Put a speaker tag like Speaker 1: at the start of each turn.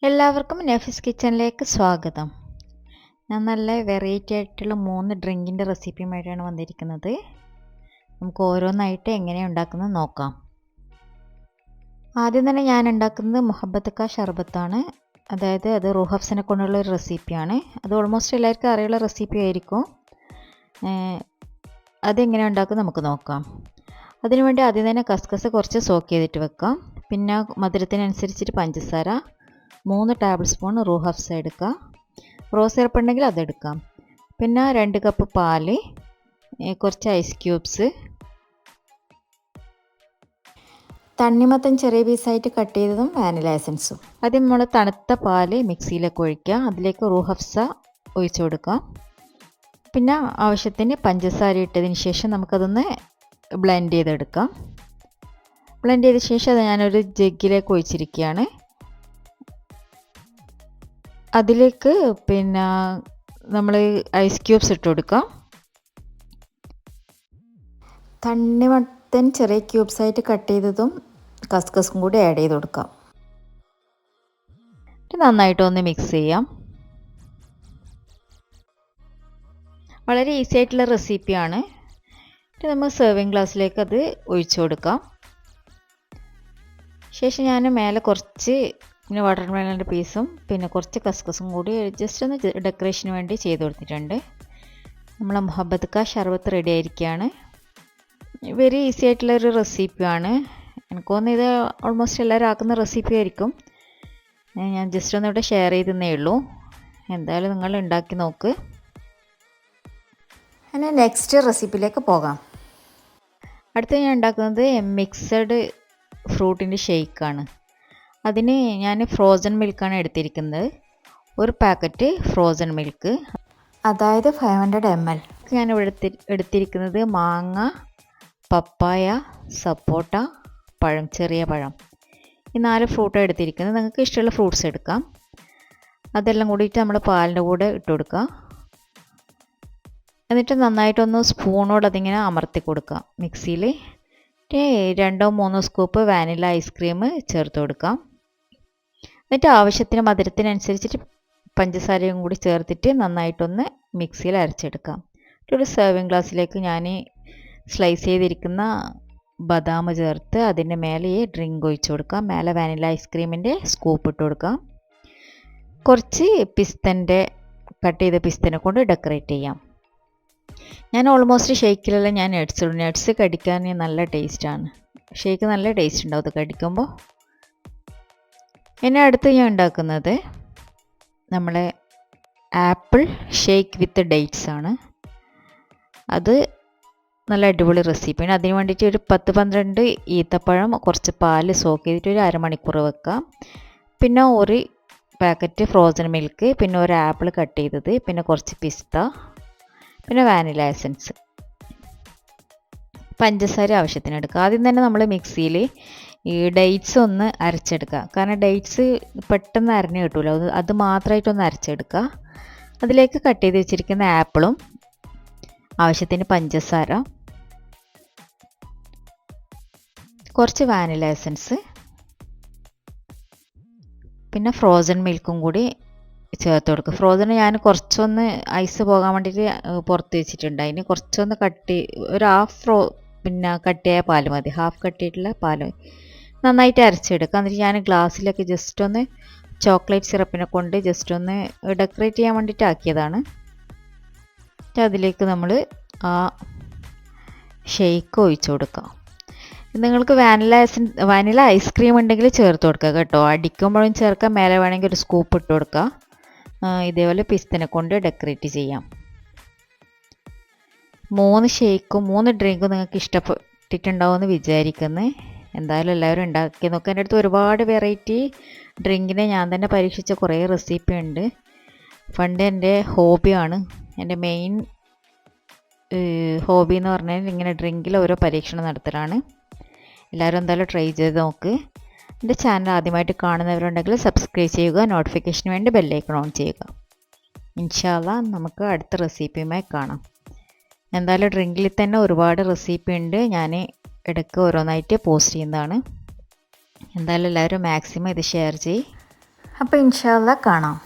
Speaker 1: എല്ലാവർക്കും നഫീസ് കിച്ചണിലേക്ക് സ്വാഗതം. ഞാൻ നല്ല വെറൈറ്റി ആയിട്ടുള്ള 3 ഡ്രിങ്കിൻ്റെ റെസിപ്പിയുമായിട്ടാണ് വന്നിരിക്കുന്നത്. നമുക്ക് ഓരോന്നായിട്ട് എങ്ങനെയാണ് ഉണ്ടാക്കുന്നത് നോക്കാം. ആദ്യം തന്നെ ഞാൻ ഉണ്ടാക്കുന്നത് മുഹബത്ത് കാ ഷർബത്താണ്. അതായത് അത് റൂഹ് ഹഫ്സിനെ കൊണ്ടുള്ള ഒരു റെസിപ്പിയാണ്. അത് ഓൾമോസ്റ്റ് എല്ലാവർക്കും അറിയുള്ള റെസിപ്പി ആയിരിക്കും. അതെങ്ങനെയാണ് ഉണ്ടാക്കുന്നത് നമുക്ക് നോക്കാം. അതിനുവേണ്ടി ആദ്യം തന്നെ കസ്കസ് കുറച്ച് സോക്ക് ചെയ്തിട്ട് വെക്കാം. പിന്നെ മധുരത്തിനനുസരിച്ചിട്ട് പഞ്ചസാര 3 ടേബിൾ സ്പൂൺ റൂഹ് ഹഫ്സ് എടുക്കുക. റോസ് സിറപ്പ് ഉണ്ടെങ്കിൽ അതെടുക്കാം. പിന്നെ 2 കപ്പ് പാല്, കുറച്ച് ഐസ് ക്യൂബ്സ്, തണ്ണിമത്തൻ ചെറിയ പീസായിട്ട് കട്ട് ചെയ്തതും വാനില എസൻസും. ആദ്യം നമ്മൾ തണുത്ത പാല് മിക്സിയിലേക്ക് ഒഴിക്കുക. അതിലേക്ക് റൂഹ് ഹഫ്സ ഒഴിച്ചു കൊടുക്കാം. പിന്നെ ആവശ്യത്തിന് പഞ്ചസാര ഇട്ടതിന് ശേഷം നമുക്കതൊന്ന് ബ്ലെൻഡ് ചെയ്തെടുക്കാം. ബ്ലെൻഡ് ചെയ്ത ശേഷം അത് ഞാനൊരു ജഗ്ഗിലേക്ക് ഒഴിച്ചിരിക്കുകയാണ്. അതിലേക്ക് പിന്നെ നമ്മൾ ഐസ് ക്യൂബ്സ് ഇട്ട് കൊടുക്കാം. തണ്ണിമത്തൻ ചെറിയ ക്യൂബ്സായിട്ട് കട്ട് ചെയ്തതും കസ്കസും കൂടി ആഡ് ചെയ്ത് കൊടുക്കാം. നന്നായിട്ടൊന്ന് മിക്സ് ചെയ്യാം. വളരെ ഈസി ആയിട്ടുള്ള റെസിപ്പിയാണ്. നമ്മൾ സെർവിങ് ഗ്ലാസ്സിലേക്ക് അത് ഒഴിച്ചു കൊടുക്കാം. ശേഷം ഞാൻ മേലെ കുറച്ച് പിന്നെ വാട്ടർമെലൻ്റെ പീസും പിന്നെ കുറച്ച് കസ്കസും കൂടി ജസ്റ്റ് ഒന്ന് ഡെക്കറേഷന് വേണ്ടി ചെയ്ത് കൊടുത്തിട്ടുണ്ട്. നമ്മളെ മുഹബത്ത് കാ ഷർബത്ത് റെഡി ആയിരിക്കുകയാണ്. വെരി ഈസി ആയിട്ടുള്ളൊരു റെസിപ്പിയാണ്. എനിക്ക് തോന്നുന്നു ഇത് ഓൾമോസ്റ്റ് എല്ലാവരും ആക്കുന്ന റെസിപ്പി ആയിരിക്കും. ഞാൻ ജസ്റ്റ് ഒന്ന് ഇവിടെ ഷെയർ ചെയ്തേ ഉള്ളൂ. എന്തായാലും നിങ്ങൾ ഉണ്ടാക്കി നോക്ക്. അങ്ങനെ നെക്സ്റ്റ് റെസിപ്പിയിലേക്ക് പോകാം. അടുത്ത ഞാൻ ഉണ്ടാക്കുന്നത് മിക്സഡ് ഫ്രൂട്ടിൻ്റെ ഷെയ്ക്കാണ്. അതിന് ഞാൻ ഫ്രോസൺ മിൽക്കാണ് എടുത്തിരിക്കുന്നത്. ഒരു പാക്കറ്റ് ഫ്രോസൺ മിൽക്ക്, അതായത് 500 ml. ഞാൻ ഇവിടെ എടുത്തിരിക്കുന്നത് മാങ്ങ, പപ്പായ, സപ്പോട്ട, പഴം, ചെറിയ പഴം, ഈ 4 ഫ്രൂട്ടാണ് എടുത്തിരിക്കുന്നത്. നിങ്ങൾക്ക് ഇഷ്ടമുള്ള ഫ്രൂട്ട്സ് എടുക്കാം. അതെല്ലാം കൂടിയിട്ട് നമ്മൾ പാലിൻ്റെ കൂടെ ഇട്ട് കൊടുക്കുക. എന്നിട്ട് നന്നായിട്ടൊന്ന് സ്പൂണോട് അതിങ്ങനെ അമർത്തി കൊടുക്കുക മിക്സിയിൽ. 2-3 സ്കൂപ്പ് വാനില ഐസ്ക്രീം ചേർത്ത് കൊടുക്കാം. എന്നിട്ട് ആവശ്യത്തിന് മധുരത്തിനനുസരിച്ചിട്ട് പഞ്ചസാരയും കൂടി ചേർത്തിട്ട് നന്നായിട്ടൊന്ന് മിക്സിയിൽ അരച്ചെടുക്കാം. ഒരു സെർവിങ് ഗ്ലാസ്സിലേക്ക് ഞാൻ സ്ലൈസ് ചെയ്തിരിക്കുന്ന ബദാം ചേർത്ത് അതിൻ്റെ മേലെ ഈ ഡ്രിങ്ക് ഒഴിച്ചു കൊടുക്കാം. മേലെ വാനില ഐസ്ക്രീമിൻ്റെ സ്കൂപ്പ് ഇട്ട് കൊടുക്കാം. കുറച്ച് കട്ട് ചെയ്ത പിസ്തനെ കൊണ്ട് ഡെക്കറേറ്റ് ചെയ്യാം. ഞാൻ ഓൾമോസ്റ്റ് ഷേക്കിലെല്ലാം ഞാൻ നട്ട്സ് ഇടും. നട്ട്സ് കടിക്കാൻ നല്ല ടേസ്റ്റാണ്. ഷേക്ക് നല്ല ടേസ്റ്റ് ഉണ്ടാവും അത് കടിക്കുമ്പോൾ. ഇനി അടുത്ത് ഞാൻ ഉണ്ടാക്കുന്നത് നമ്മളെ ആപ്പിൾ ഷേക്ക് വിത്ത് ഡേറ്റ്സ് ആണ്. അത് നല്ല അടിപൊളി റെസിപ്പിയാണ്. അതിന് വേണ്ടിയിട്ട് ഒരു 10-12 ഈത്തപ്പഴം കുറച്ച് പാല് സോക്ക് ചെയ്തിട്ട് ഒരു അരമണിക്കൂർ വെക്കാം. പിന്നെ ഒരു പാക്കറ്റ് ഫ്രോസൺ മിൽക്ക്, പിന്നെ ഒരു ആപ്പിൾ കട്ട് ചെയ്തത്, പിന്നെ കുറച്ച് പിസ്ത, പിന്നെ വാനില എസൻസ്, പഞ്ചസാര ആവശ്യത്തിന് എടുക്കുക. ആദ്യം തന്നെ നമ്മൾ മിക്സിയിൽ ഈ ഡേറ്റ്സ് ഒന്ന് അരച്ചെടുക്കുക. കാരണം ഡേറ്റ്സ് പെട്ടെന്ന് അരഞ്ഞ് കിട്ടുമല്ലോ, അത് മാത്രമായിട്ടൊന്ന് അരച്ചെടുക്കുക. അതിലേക്ക് കട്ട് ചെയ്ത് വെച്ചിരിക്കുന്ന ആപ്പിളും ആവശ്യത്തിന് പഞ്ചസാര, കുറച്ച് വാനില എസൻസ്, പിന്നെ ഫ്രോസൺ മിൽക്കും കൂടി ചേർത്ത് കൊടുക്കുക. ഫ്രോസൺ ഞാൻ കുറച്ചൊന്ന് ഐസ് പോകാൻ വേണ്ടിയിട്ട് പുറത്ത് വെച്ചിട്ടുണ്ട്. അതിന് കുറച്ചൊന്ന് ഒരു കട്ടിയായ പാല് മതി. ഹാഫ് കട്ടിയിട്ടുള്ള പാല് നന്നായിട്ട് അരച്ചെടുക്കുക. എന്നിട്ട് ഞാൻ ഗ്ലാസ്സിലൊക്കെ ജസ്റ്റ് ഒന്ന് ചോക്ലേറ്റ് സിറപ്പിനെ കൊണ്ട് ജസ്റ്റ് ഒന്ന് ഡെക്കറേറ്റ് ചെയ്യാൻ വേണ്ടിയിട്ട് ആക്കിയതാണ്. അതിലേക്ക് നമ്മൾ ആ ഷേക്ക് ഒഴിച്ചു കൊടുക്കാം. നിങ്ങൾക്ക് വാനില ഐസ്ക്രീം ഉണ്ടെങ്കിൽ ചേർത്ത് കൊടുക്കുക കേട്ടോ. അടിക്കുമ്പോഴും ചേർക്കാം. മേലെ വേണമെങ്കിൽ ഒരു സ്കൂപ്പ് ഇട്ട് കൊടുക്കുക. ഇതേപോലെ പിസ്തനെ കൊണ്ട് ഡെക്കറേറ്റ് ചെയ്യാം. 3 ഡ്രിങ്കും നിങ്ങൾക്ക് ഇഷ്ടപ്പെട്ടിട്ടുണ്ടാവുമെന്ന് വിചാരിക്കുന്നു. എന്തായാലും എല്ലാവരും ഉണ്ടാക്കി നോക്കുക. എൻ്റെ അടുത്ത് ഒരുപാട് വെറൈറ്റി ഡ്രിങ്കിനെ ഞാൻ തന്നെ പരീക്ഷിച്ച കുറേ റെസിപ്പി ഉണ്ട്. പണ്ട് എൻ്റെ ഹോബിയാണ്. എൻ്റെ മെയിൻ ഹോബി എന്ന് പറഞ്ഞാൽ ഇങ്ങനെ ഡ്രിങ്കിൽ ഓരോ പരീക്ഷണം നടത്തലാണ്. എല്ലാവരും എന്തായാലും ട്രൈ ചെയ്ത് നോക്ക്. എൻ്റെ ചാനൽ ആദ്യമായിട്ട് കാണുന്നവരുണ്ടെങ്കിൽ സബ്സ്ക്രൈബ് ചെയ്യുക. നോട്ടിഫിക്കേഷന് വേണ്ടി ബെല്ലൈക്കൺ ഓൺ ചെയ്യുക. ഇൻഷാ അല്ലാഹ് നമുക്ക് അടുത്ത റെസിപ്പിയുമായി കാണാം. എന്തായാലും ഡ്രിങ്കിൽ തന്നെ ഒരുപാട് റെസിപ്പി ഉണ്ട്. ഞാൻ ഇടയ്ക്ക് ഓരോന്നായിട്ട് പോസ്റ്റ് ചെയ്യുന്നതാണ്. എന്തായാലും എല്ലാവരും മാക്സിമം ഇത് ഷെയർ ചെയ്യ്. അപ്പോൾ ഇൻഷാ അല്ലാ കാണാം.